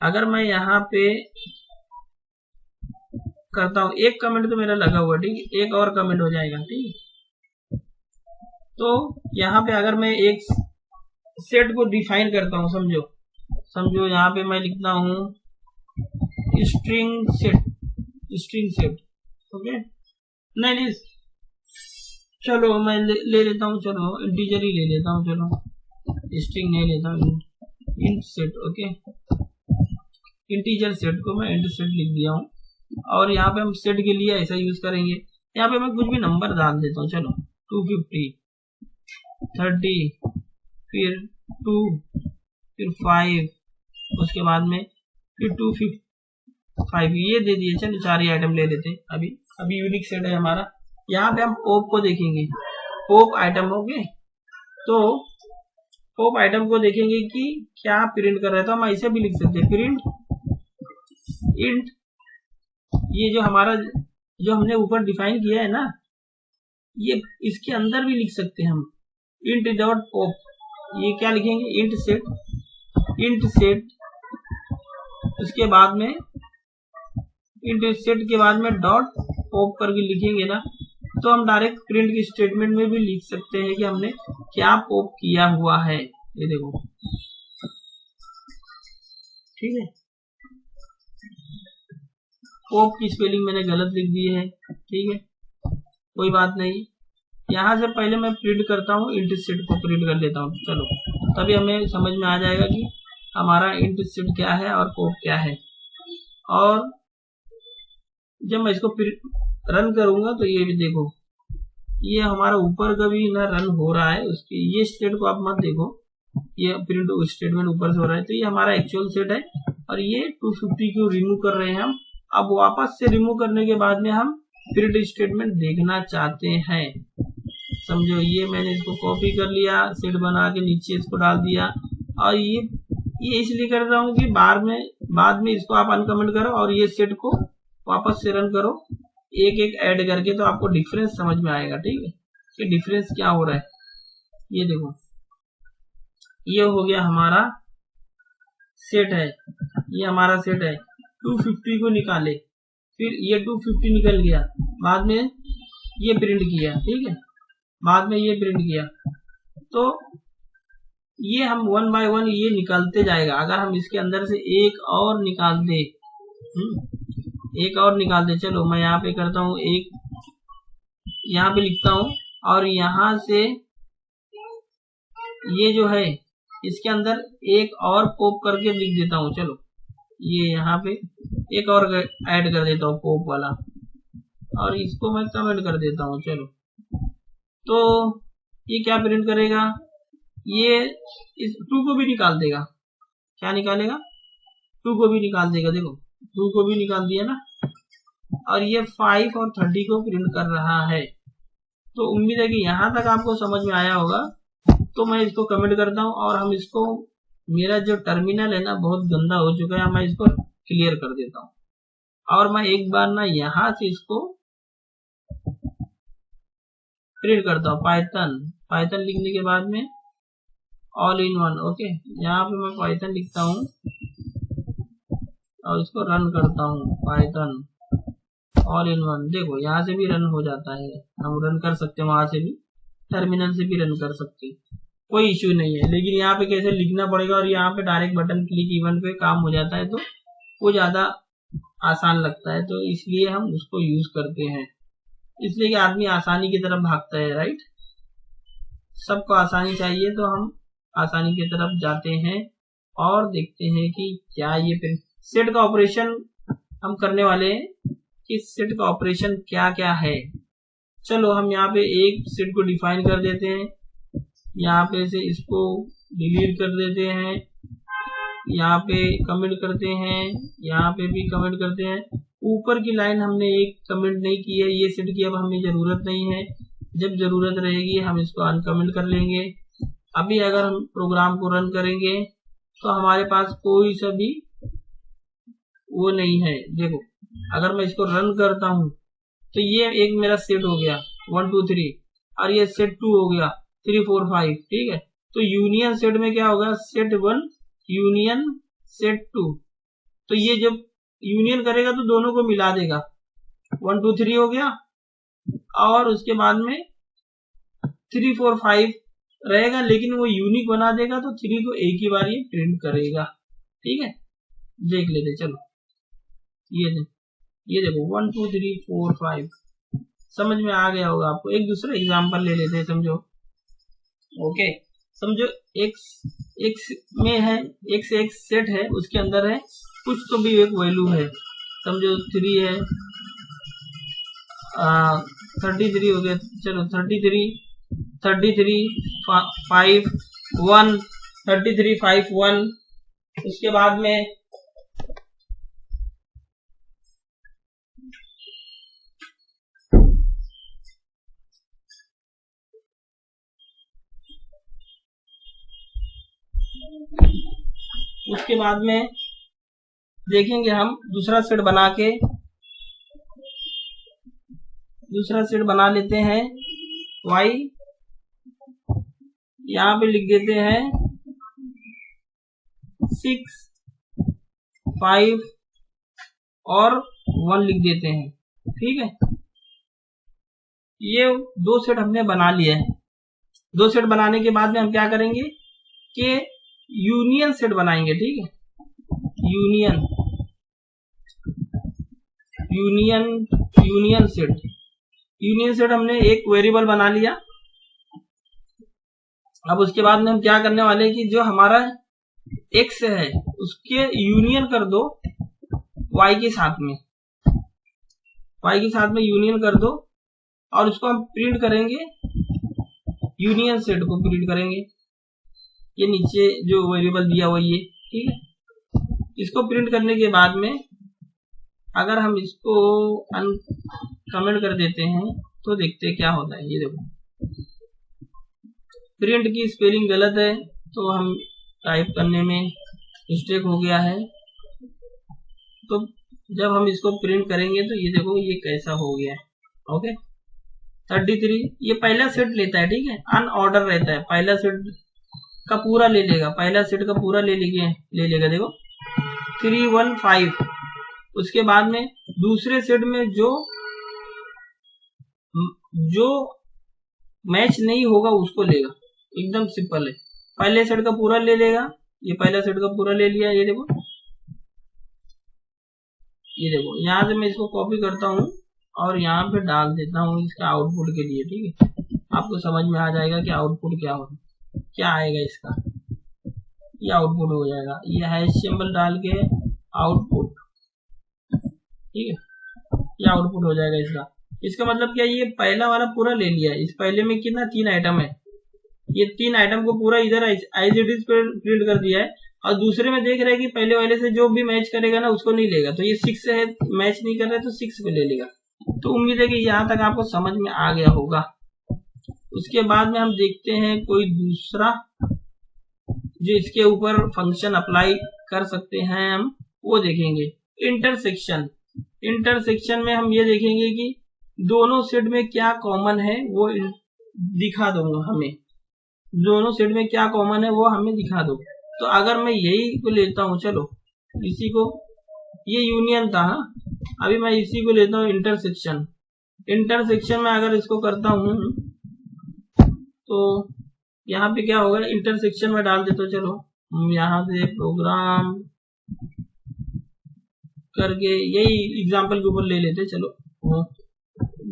A: अगर मैं यहाँ पे करता हूँ, एक कमेंट तो मेरा लगा हुआ, ठीक है, एक और कमेंट हो जाएगा। ठीक है, तो यहाँ पे अगर मैं एक सेट को डिफाइन करता हूँ, समझो यहाँ पे मैं लिखता हूँ स्ट्रिंग सेट। ओके, नहीं चलो मैं ले लेता हूँ, चलो इंटीजर ही ले लेता हूँ, चलो स्ट्रिंग नहीं लेता हूँ, int set. Okay, integer set को मैं इंट सेट लिख दिया हूँ, और यहाँ पे हम सेट के लिए ऐसा यूज करेंगे। यहाँ पे मैं कुछ भी नंबर डाल देता हूँ, चलो 250 30 फिर 2 फिर 5, उसके बाद में फिर 255 ये दे दिए। चलो 4 ही आइटम ले लेते अभी यूनिक सेट है हमारा। यहाँ पे हम पॉप को देखेंगे, पॉप आइटम हो गए, तो पॉप आइटम को देखेंगे कि क्या प्रिंट कर रहा है। तो हम ऐसे भी लिख सकते हैं, प्रिंट इंट, ये जो हमारा जो हमने ऊपर डिफाइन किया है ना, ये इसके अंदर भी लिख सकते हैं हम, इंट डॉट पॉप। ये क्या लिखेंगे, इंट सेट, उसके बाद में इंट सेट के बाद में डॉट पॉप करके लिखेंगे ना, तो हम डायरेक्ट प्रिंट की स्टेटमेंट में भी लिख सकते हैं कि हमने क्या पॉप किया हुआ है। ये देखो, ठीक है, पॉप की स्पेलिंग मैंने गलत लिख दी है। ठीक है, कोई बात नहीं। यहाँ से पहले मैं प्रिंट करता हूँ, इंट सेट को प्रिंट कर लेता हूँ, चलो तभी हमें समझ में आ जाएगा कि हमारा इंट सेट क्या है और पॉप क्या है। और जब मैं इसको रन करूंगा तो ये भी देखो, ये हमारा ऊपर का भी ना रन हो रहा है, उसके ये स्टेट को आप मत देखो, ये प्रिंट स्टेटमेंट ऊपर से हो रहा है। तो ये हमारा एक्चुअल सेट है, और ये 250 को रिमूव कर रहे हैं हम। अब वापस से रिमूव करने के बाद में हम प्रिंट स्टेटमेंट देखना चाहते हैं। समझो, ये मैंने इसको कॉपी कर लिया, सेट बना के नीचे इसको डाल दिया, और ये इसलिए कर रहा हूँ कि बाद में इसको आप अनकमेंट करो और ये सेट को वापस से रन करो, एक एक ऐड करके, तो आपको डिफरेंस समझ में आएगा। ठीक है, कि डिफरेंस क्या हो रहा है। ये देखो, ये हो गया हमारा सेट है, ये हमारा सेट है। 250 को निकाले, फिर ये 250 निकल गया, बाद में ये प्रिंट किया। ठीक है, बाद में ये प्रिंट किया, तो ये हम 1 बाय 1 ये निकालते जाएगा। अगर हम इसके अंदर से एक और निकाल दे, चलो मैं यहाँ पे करता हूँ, एक यहाँ पे लिखता हूँ, और यहाँ से ये जो है इसके अंदर एक और पॉप करके लिख देता हूँ। चलो ये यहाँ पे एक और ऐड कर देता हूँ पॉप वाला, और इसको मैं कमेंट कर देता हूँ। चलो तो ये क्या प्रिंट करेगा, ये इस 2 को भी निकाल देगा। क्या निकालेगा, 2 को भी निकाल देगा। देखो 2 को भी निकाल दिया ना, और ये 5 और 30 को प्रिंट कर रहा है। तो उम्मीद है कि यहाँ तक आपको समझ में आया होगा। तो मैं इसको कमेंट करता हूँ, और हम इसको, मेरा जो टर्मिनल है ना बहुत गंदा हो चुका है, मैं इसको क्लियर कर देता हूँ। और मैं एक बार ना यहाँ से इसको प्रिंट करता हूँ। पाइथन लिखने के बाद में ऑल इन वन। ओके, यहाँ पे मैं पाइथन लिखता हूँ और इसको रन करता हूँ। Python all in one. देखो यहाँ से भी रन हो जाता है, हम रन कर सकते हैं, वहां से भी टर्मिनल से भी रन कर सकते हैं, कोई इश्यू नहीं है। लेकिन यहाँ पे कैसे लिखना पड़ेगा, और यहाँ पे डायरेक्ट बटन क्लिक इवन पे काम हो जाता है, तो वो ज्यादा आसान लगता है, तो इसलिए हम उसको यूज करते हैं। इसलिए कि आदमी आसानी की तरफ भागता है, राइट। सबको आसानी चाहिए, तो हम आसानी की तरफ जाते हैं और देखते हैं कि क्या ये फिर सेट का ऑपरेशन हम करने वाले हैं, कि सेट का ऑपरेशन क्या क्या है। चलो हम यहाँ पे एक सेट को डिफाइन कर देते हैं, यहाँ पे से इसको डिलीट कर देते हैं, यहाँ पे कमेंट करते हैं, यहाँ पे भी कमेंट करते हैं। ऊपर की लाइन हमने एक कमेंट नहीं की है, ये सेट की अब हमें जरूरत नहीं है। जब जरूरत रहेगी हम इसको अनकमेंट कर लेंगे। अभी अगर हम प्रोग्राम को रन करेंगे तो हमारे पास कोई सा भी वो नहीं है। देखो अगर मैं इसको रन करता हूँ तो ये एक मेरा सेट हो गया 1 2 3, और ये सेट 2 हो गया 3 4 5, ठीक है। तो यूनियन सेट में क्या होगा, सेट 1 यूनियन सेट 2। तो ये जब यूनियन करेगा तो दोनों को मिला देगा, 1 2 3 हो गया, और उसके बाद में 3 4 5 रहेगा, लेकिन वो यूनिक बना देगा, तो 3 को एक ही बार ये प्रिंट करेगा, ठीक है। देख लेते, चलो ये देखो 1 2 3 4 5 समझ में आ गया होगा आपको। एक दूसरा एग्जांपल ले लेते हैं, समझो। ओके, समझो x में है, x एक सेट है, उसके अंदर है कुछ तो भी एक वैल्यू है, समझो 3 है, 33 हो गया। चलो 33 5 1 33 5 1। उसके बाद में देखेंगे हम दूसरा सेट बना लेते हैं। y यहाँ पे लिख देते हैं 6 5 और 1 लिख देते हैं, ठीक है। ये 2 सेट हमने बना लिया है। 2 सेट बनाने के बाद में हम क्या करेंगे कि यूनियन सेट बनाएंगे, ठीक है। यूनियन सेट हमने एक वेरिएबल बना लिया। अब उसके बाद में हम क्या करने वाले हैं कि जो हमारा x है उसके यूनियन कर दो y के साथ में यूनियन कर दो, और उसको हम प्रिंट करेंगे, यूनियन सेट को प्रिंट करेंगे। ये नीचे जो वेरिएबल दिया हुआ ये, ठीक है। इसको प्रिंट करने के बाद में अगर हम इसको अनकमेंट कर देते हैं तो देखते हैं क्या होता है। ये देखो प्रिंट की स्पेलिंग गलत है, तो हम टाइप करने में मिस्टेक हो गया है। तो जब हम इसको प्रिंट करेंगे तो ये देखो ये कैसा हो गया। ओके, 33 ये पहला सेट लेता है, ठीक है। अनऑर्डर रहता है, पहला सेट का पूरा ले लेगा, ले लेगा। देखो 3 1 5। उसके बाद में दूसरे सेट में जो मैच नहीं होगा उसको लेगा, एकदम सिंपल है। पहले सेट का पूरा ले लेगा, ये पहला सेट का पूरा ले लिया। ये देखो यहाँ से मैं इसको कॉपी करता हूँ और यहाँ पे डाल देता हूँ इसका आउटपुट के लिए, ठीक है। आपको समझ में आ जाएगा कि आउटपुट क्या आएगा इसका। ये आउटपुट हो जाएगा, ये हैश सिंबल डाल के आउटपुट, ठीक है, ये आउटपुट हो जाएगा इसका। इसका मतलब क्या, ये पहला वाला पूरा ले लिया, इस पहले में कितना 3 आइटम है, ये 3 आइटम को पूरा इधर एज इट इज प्रिंट कर दिया है, और दूसरे में देख रहे हैं कि पहले वाले से जो भी मैच करेगा ना उसको नहीं लेगा, तो ये 6 है, मैच नहीं कर रहा है तो 6 को ले लेगा। तो उम्मीद है कि यहाँ तक आपको समझ में आ गया होगा। उसके बाद में हम देखते हैं कोई दूसरा जो इसके ऊपर फंक्शन अप्लाई कर सकते हैं, हम वो देखेंगे। इंटरसेक्शन, इंटरसेक्शन में हम ये देखेंगे कि दोनों सेट में क्या कॉमन है वो दिखा दूंगा हमें, दोनों सेट में क्या कॉमन है वो हमें दिखा दो। तो अगर मैं यही को लेता हूँ, चलो इसी को, ये यूनियन था, अभी मैं इसी को लेता हूँ इंटरसेक्शन। इंटरसेक्शन में अगर इसको करता हूँ तो यहाँ पे क्या होगा, इंटरसेक्शन में डाल देता हूँ, चलो हम यहाँ से प्रोग्राम करके यही एग्जाम्पल के ऊपर ले लेते, चलो वो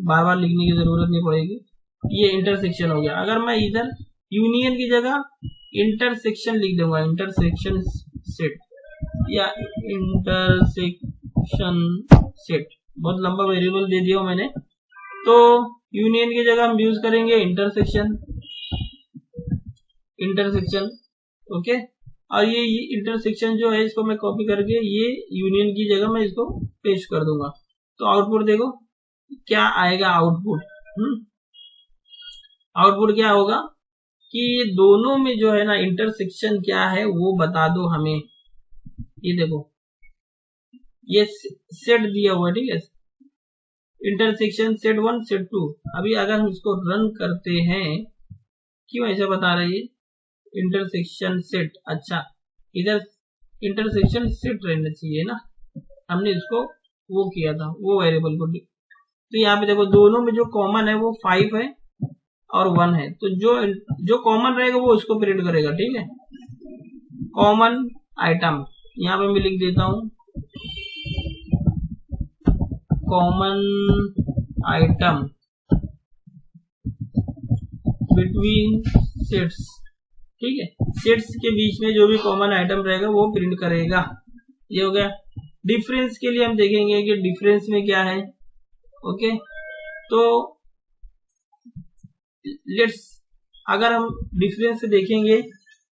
A: बार बार लिखने की जरूरत नहीं पड़ेगी। ये इंटरसेक्शन हो गया। अगर मैं इधर यूनियन की जगह इंटरसेक्शन लिख दूंगा, इंटरसेक्शन सेट या इंटरसेक्शन सेट, बहुत लंबा वेरिएबल दे दिया मैंने, तो यूनियन की जगह हम यूज करेंगे इंटरसेक्शन, इंटरसेक्शन, ओके। और ये इंटरसेक्शन जो है इसको मैं कॉपी करके ये यूनियन की जगह मैं इसको पेस्ट कर दूंगा। तो आउटपुट देखो क्या आएगा, आउटपुट आउटपुट क्या होगा कि ये दोनों में जो है ना इंटरसेक्शन क्या है वो बता दो हमें। ये देखो ये सेट दिया हुआ, ठीक है, इंटरसेक्शन सेट 1 सेट 2। अभी अगर हम इसको रन करते हैं, क्यों ऐसा बता रही है, इंटरसेक्शन सेट, अच्छा इधर इंटरसेक्शन सेट रहना चाहिए ना, हमने इसको वो किया था वो वेरिएबल को। तो यहाँ पे देखो दोनों में जो कॉमन है वो 5 है और 1 है, तो जो कॉमन रहेगा वो उसको प्रिंट करेगा, ठीक है। कॉमन आइटम यहाँ पे मैं लिख देता हूँ, कॉमन आइटम बिटवीन सेट्स, ठीक है, सेट्स के बीच में जो भी कॉमन आइटम रहेगा वो प्रिंट करेगा। ये हो गया। डिफरेंस के लिए हम देखेंगे कि डिफरेंस में क्या है, ओके। तो लेट्स, अगर हम डिफरेंस देखेंगे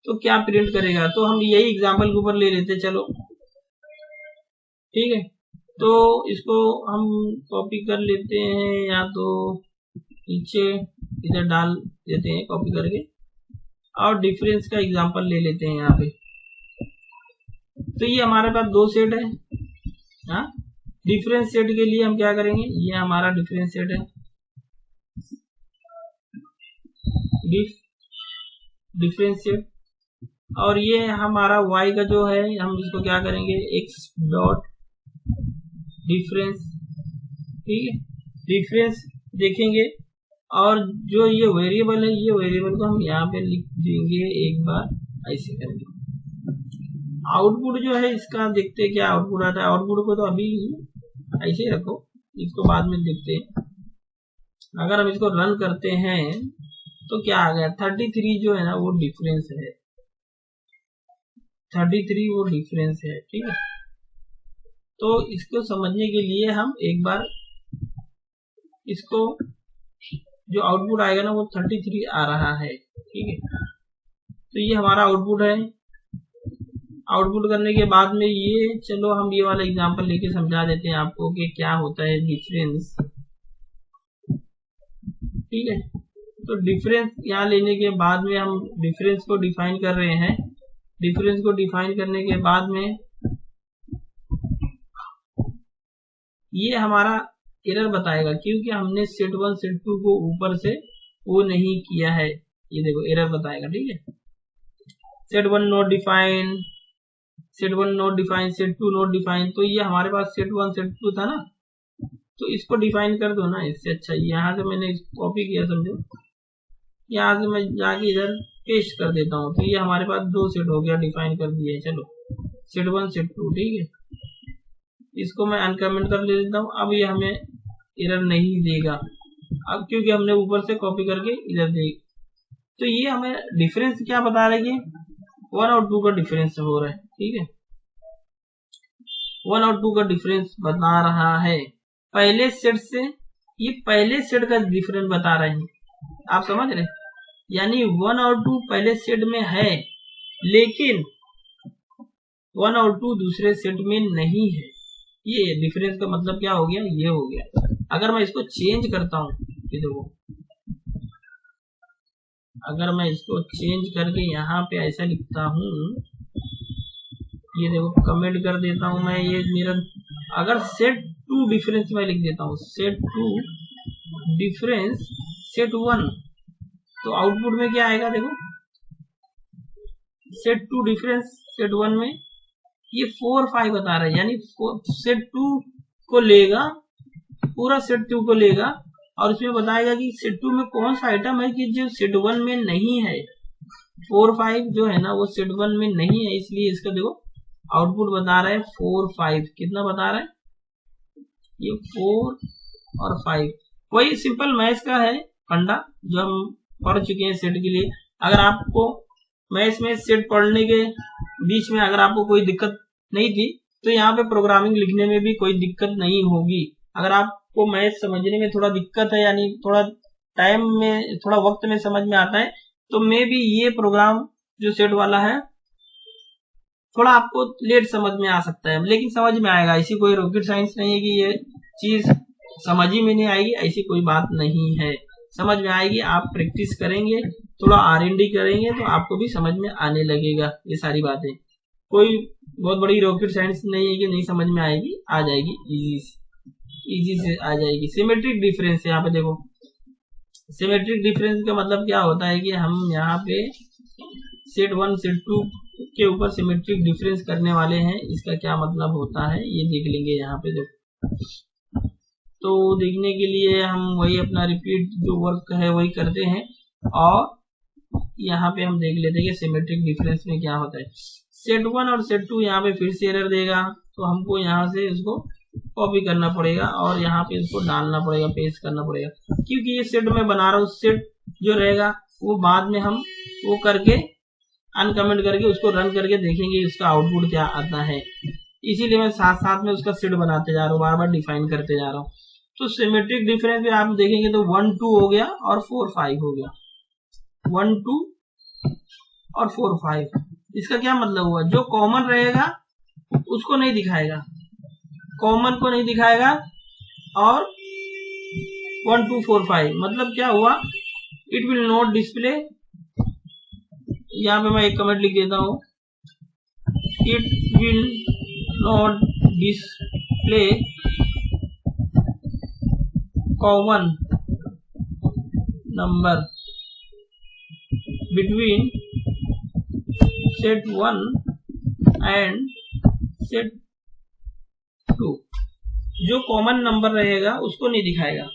A: तो क्या प्रिंट करेगा, तो हम यही एग्जांपल के ऊपर ले लेते, चलो ठीक है। तो इसको हम कॉपी कर लेते हैं, या तो नीचे इधर डाल देते हैं कॉपी करके, और डिफरेंस का एग्जांपल ले लेते हैं यहाँ पे। तो ये हमारे पास 2 सेट है, हाँ। डिफरेंस सेट के लिए हम क्या करेंगे, ये हमारा डिफरेंस सेट है, डिफरेंस सेट, और ये हमारा y का जो है हम इसको क्या करेंगे, x डॉट डिफरेंस, ठीक है। डिफरेंस देखेंगे, और जो ये वेरिएबल है ये वेरिएबल को हम यहाँ पे लिख देंगे एक बार ऐसे करके। आउटपुट जो है इसका देखते हैं क्या आउटपुट आता है। आउटपुट को तो अभी ऐसे ही रखो, इसको बाद में देखते हैं। अगर हम इसको रन करते हैं तो क्या आ गया, 33 जो है ना वो डिफरेंस है, 33 वो डिफरेंस है, ठीक है। तो इसको समझने के लिए हम एक बार इसको, जो आउटपुट आएगा ना वो 33 आ रहा है, ठीक है। तो ये हमारा आउटपुट है। आउटपुट करने के बाद में ये, चलो हम ये वाला एग्जांपल लेके समझा देते हैं आपको कि क्या होता है डिफरेंस, ठीक है। तो डिफरेंस यहाँ लेने के बाद में हम डिफरेंस को डिफाइन कर रहे हैं। डिफरेंस को डिफाइन करने के बाद में ये हमारा एरर बताएगा, क्योंकि हमने सेट 1 सेट 2 को ऊपर से वो नहीं किया है। ये देखो एरर बताएगा, ठीक है। Set 1 not define, set 1 not define, set 2 not define. तो ये हमारे पास सेट 1 सेट 2 था ना, तो इसको डिफाइन कर दो ना। इससे अच्छा यहाँ से मैंने कॉपी किया, समझो, यहाँ से मैं जाके इधर पेस्ट कर देता हूँ। तो ये हमारे पास 2 सेट हो गया, डिफाइन कर दिए। चलो सेट 1 सेट 2, ठीक है। इसको मैं अनकमेंट कर ले लेता हूँ। अब ये हमें एरर नहीं देगा, अब क्योंकि हमने ऊपर से कॉपी करके इधर दे। तो ये हमें डिफरेंस क्या बता रही है, 1 और 2 का डिफरेंस हो रहा है, ठीक है, 1 और 2 का डिफरेंस बता रहा है पहले सेट से, ये पहले सेट का डिफरेंस बता रहे हैं, आप समझ रहे, यानी 1 और 2 पहले सेट में है लेकिन 1 और 2 दूसरे सेट में नहीं है। ये डिफरेंस का मतलब क्या हो गया, ये हो गया। अगर मैं इसको चेंज करता हूं, ये देखो, अगर मैं इसको चेंज करके यहाँ पे ऐसा लिखता हूँ, ये देखो कमेंट कर देता हूँ मैं, ये मेरा अगर सेट 2 डिफरेंस में लिख देता हूँ, सेट 2 डिफरेंस सेट 1, तो आउटपुट में क्या आएगा, देखो सेट 2 डिफरेंस सेट 1 में ये 4 5 बता रहा है, यानी सेट 2 को लेगा, पूरा सेट 2 को लेगा और इसमें बताएगा कि सेट 2 में कौन सा आइटम है कि जो सेट 1 में नहीं है। 4 5 जो है ना वो सेट 1 में नहीं है, इसलिए इसका देखो आउटपुट बता रहा है 4 5, कितना बता रहा है, ये 4 और 5। वही सिंपल मैथ्स का है फंडा जो हम पढ़ चुके हैं सेट के लिए। अगर आपको मैथ्स में सेट पढ़ने के बीच में अगर आपको कोई दिक्कत नहीं थी तो यहाँ पे प्रोग्रामिंग लिखने में भी कोई दिक्कत नहीं होगी। अगर आपको मैथ समझने में थोड़ा दिक्कत है, यानी थोड़ा टाइम में, थोड़ा वक्त में समझ में आता है, तो मे भी ये प्रोग्राम जो सेट वाला है थोड़ा आपको लेट समझ में आ सकता है, लेकिन समझ में आएगा। ऐसी कोई रॉकेट साइंस नहीं है कि ये चीज समझ ही में नहीं आएगी, ऐसी कोई बात नहीं है, समझ में आएगी। आप प्रैक्टिस करेंगे, थोड़ा R&D करेंगे तो आपको भी समझ में आने लगेगा ये सारी बातें। कोई बहुत बड़ी रॉकेट साइंस नहीं है कि नहीं समझ में आएगी, आ जाएगी, इजी से आ जाएगी। सिमेट्रिक डिफरेंस, यहाँ पे देखो सिमेट्रिक डिफरेंस का मतलब क्या होता है कि हम यहाँ पे सेट 1 सेट 2 के ऊपर सिमेट्रिक डिफरेंस करने वाले हैं। इसका क्या मतलब होता है ये देख लेंगे यहाँ पे, देखो तो देखने के लिए हम वही अपना रिपीट जो वर्क है वही करते हैं और यहाँ पे हम देख लेते हैं कि सिमेट्रिक डिफरेंस में क्या होता है। सेट 1 और सेट 2 यहाँ पे फिर से एरर देगा, तो हमको यहाँ से इसको कॉपी करना पड़ेगा और यहाँ पे इसको डालना पड़ेगा, पेस्ट करना पड़ेगा, क्योंकि ये सेट में बना रहा हूँ। सेट जो रहेगा वो बाद में हम वो करके अनकमेंट करके उसको रन करके देखेंगे उसका आउटपुट क्या आता है, इसीलिए मैं साथ साथ में उसका सेट बनाते जा रहा हूँ, बार बार डिफाइन करते जा रहा हूँ। तो सिमेट्रिक डिफरेंस में आप देखेंगे तो 1 2 हो गया और 4 5 हो गया, 1 2 और 4 5। इसका क्या मतलब हुआ, जो कॉमन रहेगा उसको नहीं दिखाएगा, कॉमन को नहीं दिखाएगा, और 1 2 4 5 मतलब क्या हुआ, इट विल नॉट डिस्प्ले। यहाँ पे मैं एक कमेंट लिख देता हूँ, it will not display common number between set 1 and set 2। जो कॉमन नंबर रहेगा उसको नहीं दिखाएगा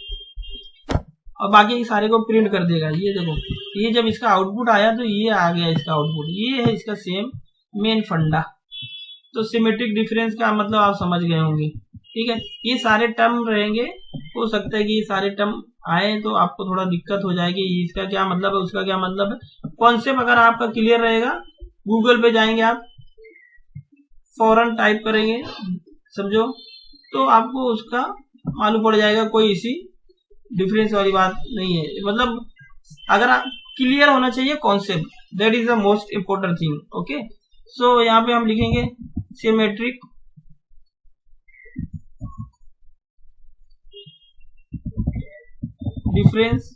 A: और बाकी सारे को प्रिंट कर देगा। ये देखो, ये जब इसका आउटपुट आया तो ये आ गया इसका आउटपुट, ये है इसका सेम मेन फंडा। तो सिमेट्रिक डिफरेंस का मतलब आप समझ गए होंगे, ठीक है। ये सारे टर्म रहेंगे, हो सकता है कि ये सारे टर्म आए तो आपको थोड़ा दिक्कत हो जाएगी, इसका क्या मतलब है उसका क्या मतलब है। कॉन्सेप्ट अगर आपका क्लियर रहेगा, गूगल पे जाएंगे आप, फौरन टाइप करेंगे समझो, तो आपको उसका मालूम पड़ जाएगा, कोई इसी डिफरेंस वाली बात नहीं है। मतलब अगर आप क्लियर होना चाहिए concept, that is the most important thing. Okay, so यहाँ पे हम लिखेंगे symmetric difference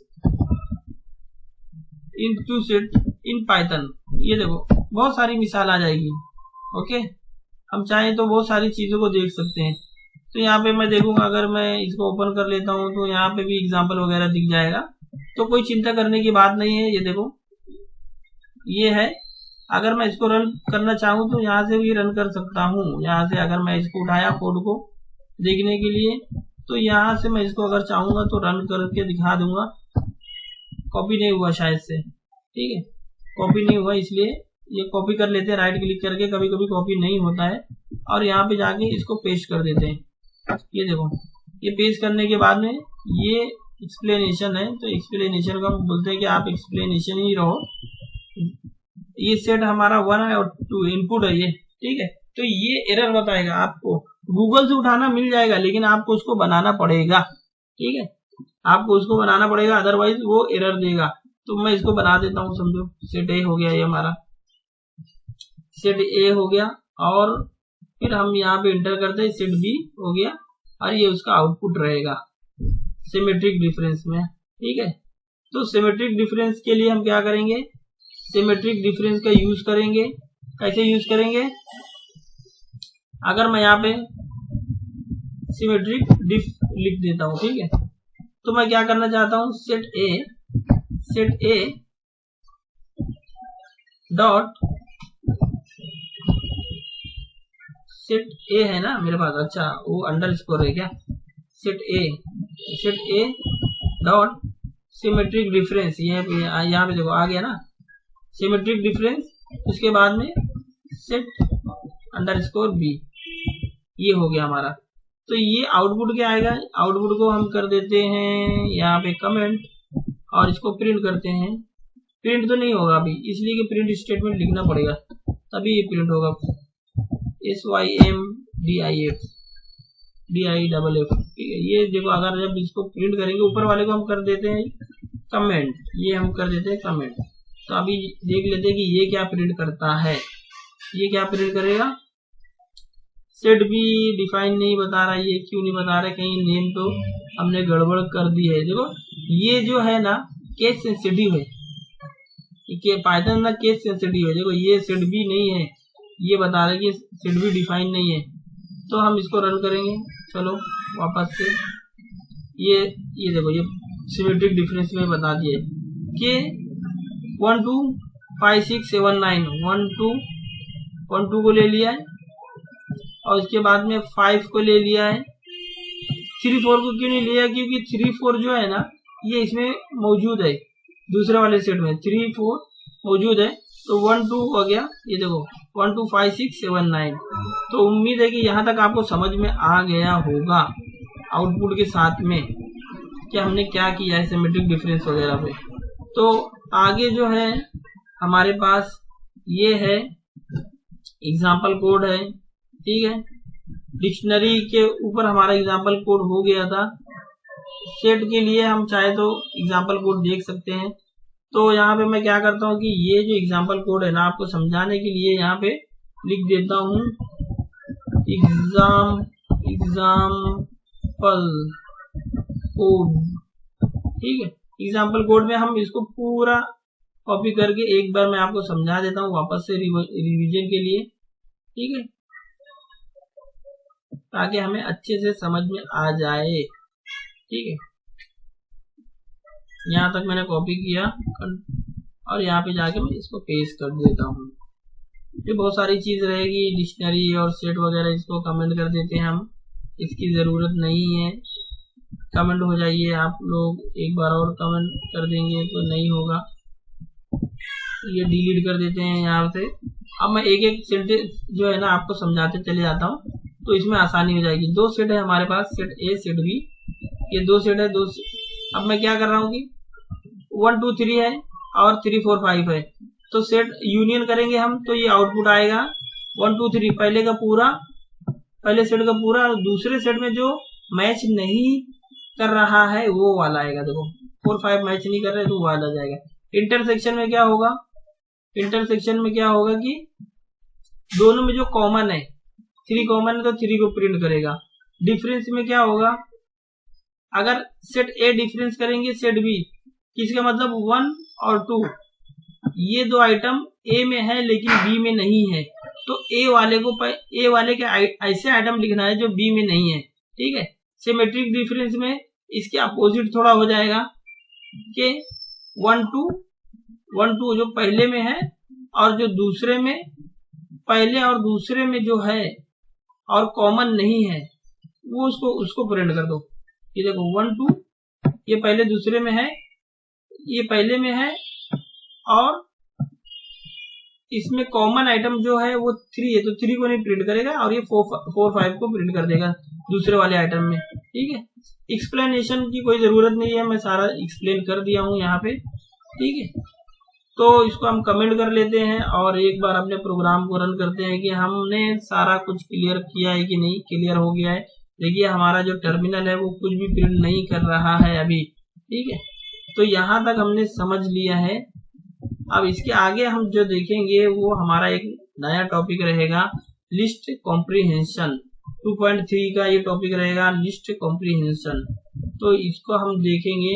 A: in two set in Python. ये देखो बहुत सारी मिसाल आ जाएगी। ओके, हम चाहें तो बहुत सारी चीजों को देख सकते हैं। तो यहाँ पे मैं देखूंगा, अगर मैं इसको ओपन कर लेता हूँ तो यहाँ पे भी एग्जाम्पल वगैरह दिख जाएगा, तो कोई चिंता करने की बात नहीं है। ये देखो ये है, अगर मैं इसको रन करना चाहूँ तो यहाँ से भी रन कर सकता हूँ। यहाँ से अगर मैं इसको उठाया कोड को देखने के लिए, तो यहाँ से मैं इसको अगर चाहूंगा तो रन करके दिखा दूंगा। कॉपी नहीं हुआ शायद से, ठीक है, कॉपी नहीं हुआ, इसलिए ये कॉपी कर लेते हैं राइट क्लिक करके, कभी कभी कॉपी नहीं होता है, और यहाँ पे जाके इसको पेस्ट कर देते हैं। ये देखो, ये पेस्ट करने के बाद में ये एक्सप्लेनेशन है, तो एक्सप्लेनेशन का बोलते हैं कि आप एक्सप्लेनेशन ही रहो, ये सेट हमारा 1 है और 2 इनपुट है ये, ठीक है। तो ये एरर बताएगा आपको, गूगल से उठाना मिल जाएगा लेकिन आपको उसको बनाना पड़ेगा, ठीक है, आपको उसको बनाना पड़ेगा, अदरवाइज वो एरर देगा। तो मैं इसको बना देता हूँ, समझो सेट ए हो गया, ये हमारा सेट ए हो गया, और फिर हम यहाँ पे इंटर करते हैं सेट बी हो गया, और ये उसका आउटपुट रहेगा सिमेट्रिक डिफरेंस में, ठीक है। तो सिमेट्रिक डिफरेंस के लिए हम क्या करेंगे, सिमेट्रिक डिफरेंस का यूज करेंगे। कैसे यूज करेंगे, अगर मैं यहाँ पे सिमेट्रिक डिफ लिख देता हूँ, ठीक है, तो मैं क्या करना चाहता हूँ, सेट ए डॉट सेट ए है ना मेरे पास, अच्छा वो अंडरस्कोर है क्या, सेट ए डॉट सिमेट्रिक डिफरेंस, यहाँ पे देखो आ गया ना सिमेट्रिक डिफरेंस, उसके बाद में सेट अंडरस्कोर बी, ये हो गया हमारा। तो ये आउटपुट क्या आएगा, आउटपुट को हम कर देते हैं यहाँ पे कमेंट, और इसको प्रिंट करते हैं। प्रिंट तो नहीं होगा अभी, इसलिए कि प्रिंट स्टेटमेंट लिखना पड़ेगा तभी ये प्रिंट होगा, SYMDIF, ठीक है। ये देखो अगर जब इसको प्रिंट करेंगे, ऊपर वाले को हम कर देते हैं कमेंट, ये हम कर देते हैं कमेंट। तो अभी देख लेते हैं कि ये क्या प्रिंट करता है, ये क्या प्रिंट करेगा, सेट भी डिफाइन नहीं बता रहा, ये क्यों नहीं बता रहा, कहीं नेम तो हमने गड़बड़ कर दी है। देखो ये जो है ना केस सेंसिटिव है, कि पाइथन ना केस सेंसिटिव है, देखो ये सेट भी नहीं है, ये बता रहा है कि सेट भी डिफाइन नहीं है। तो हम इसको रन करेंगे, चलो वापस से, ये देखो ये सिमेट्रिक डिफरेंस में बता दिया कि 1 2 5 6 7 9 1 2 को ले लिया है, और उसके बाद में 5 को ले लिया है। 3 4 को क्यों नहीं लिया, क्योंकि 3 4 जो है ना ये इसमें मौजूद है, दूसरे वाले सेट में 3 4 मौजूद है। तो 1 2 हो गया, ये देखो 1 2 5 6 7 9। तो उम्मीद है कि यहाँ तक आपको समझ में आ गया होगा आउटपुट के साथ में कि हमने क्या किया है सिमेट्रिक डिफरेंस वगैरह पे। तो आगे जो है हमारे पास ये है एग्जाम्पल कोड है, ठीक है। डिक्शनरी के ऊपर हमारा एग्जाम्पल कोड हो गया था, सेट के लिए हम चाहे तो एग्जाम्पल कोड देख सकते हैं। तो यहाँ पे मैं क्या करता हूँ कि ये जो एग्जाम्पल कोड है ना, आपको समझाने के लिए यहाँ पे लिख देता हूँ एग्जाम्पल कोड, ठीक है। एग्जाम्पल कोड में हम इसको पूरा कॉपी करके एक बार मैं आपको समझा देता हूँ वापस से रिवीजन के लिए, ठीक है, ताकि हमें अच्छे से समझ में आ जाए, ठीक है। यहाँ तक मैंने कॉपी किया और यहाँ पे जाके मैं इसको पेस्ट कर देता हूँ। ये बहुत सारी चीज रहेगी, डिक्शनरी और सेट वगैरह, इसको कमेंट कर देते हैं हम, इसकी जरूरत नहीं है। कमेंट हो जाइए आप लोग, एक बार और कमेंट कर देंगे तो नहीं होगा, ये डिलीट कर देते हैं यहाँ से। अब मैं एक एक सेंटेंस जो है ना आपको समझाते चले जाता हूँ, तो इसमें आसानी हो जाएगी। 2 सेट है हमारे पास, सेट ए सेट बी, ये 2 सेट है, अब मैं क्या कर रहा हूँ कि 1 2 3 है और 3 4 5 है, तो सेट यूनियन करेंगे हम, तो ये आउटपुट आएगा 1 2 3, पहले सेट का पूरा, और दूसरे सेट में जो मैच नहीं कर रहा है वो वाला आएगा। देखो 4 5 मैच नहीं कर रहे तो वो वाला जाएगा। इंटरसेक्शन में क्या होगा, इंटरसेक्शन में क्या होगा कि दोनों में जो कॉमन है, 3 कॉमन है तो 3 को प्रिंट करेगा। डिफरेंस में क्या होगा, अगर सेट ए डिफरेंस करेंगे सेट बी, किसका मतलब 1 और 2, ये 2 आइटम ए में है लेकिन बी में नहीं है, तो ए वाले के ऐसे आइटम लिखना है जो बी में नहीं है, ठीक है। सिमेट्रिक डिफरेंस में इसके अपोजिट थोड़ा हो जाएगा कि 1 2 जो पहले में है और जो दूसरे में, पहले और दूसरे में जो है और कॉमन नहीं है वो उसको प्रिंट कर दो। ये देखो 1 2 ये पहले दूसरे में है, ये पहले में है, और इसमें कॉमन आइटम जो है वो 3 है, तो 3 को नहीं प्रिंट करेगा, और ये 4 5 को प्रिंट कर देगा दूसरे वाले आइटम में, ठीक है। एक्सप्लेनेशन की कोई जरूरत नहीं है, मैं सारा एक्सप्लेन कर दिया हूं यहाँ पे, ठीक है। तो इसको हम कमेंट कर लेते हैं और एक बार अपने प्रोग्राम को रन करते हैं कि हमने सारा कुछ क्लियर किया है कि नहीं। क्लियर हो गया है। देखिए हमारा जो टर्मिनल है वो कुछ भी प्रिंट नहीं कर रहा है अभी। ठीक है, तो यहाँ तक हमने समझ लिया है। अब इसके आगे हम जो देखेंगे वो हमारा एक नया टॉपिक रहेगा, लिस्ट कॉम्प्रीहेंशन। 2.3 का ये टॉपिक रहेगा, लिस्ट कॉम्प्रीहेंशन। तो इसको हम देखेंगे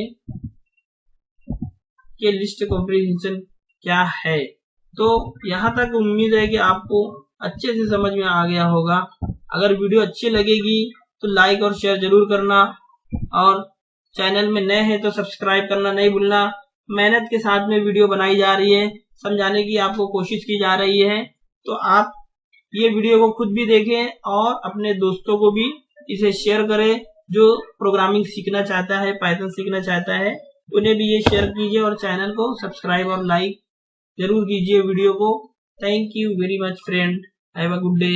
A: कि लिस्ट कॉम्प्रीहेंशन क्या है। तो यहाँ तक उम्मीद है कि आपको अच्छे से समझ में आ गया होगा। अगर वीडियो अच्छी लगेगी तो लाइक और शेयर जरूर करना, और चैनल में नए हैं तो सब्सक्राइब करना नहीं भूलना। मेहनत के साथ में वीडियो बनाई जा रही है, समझाने की आपको कोशिश की जा रही है। तो आप ये वीडियो को खुद भी देखें और अपने दोस्तों को भी इसे शेयर करें। जो प्रोग्रामिंग सीखना चाहता है, पाइथन सीखना चाहता है, उन्हें भी ये शेयर कीजिए और चैनल को सब्सक्राइब और लाइक जरूर कीजिए वीडियो को। Thank you very much friend, have a good day.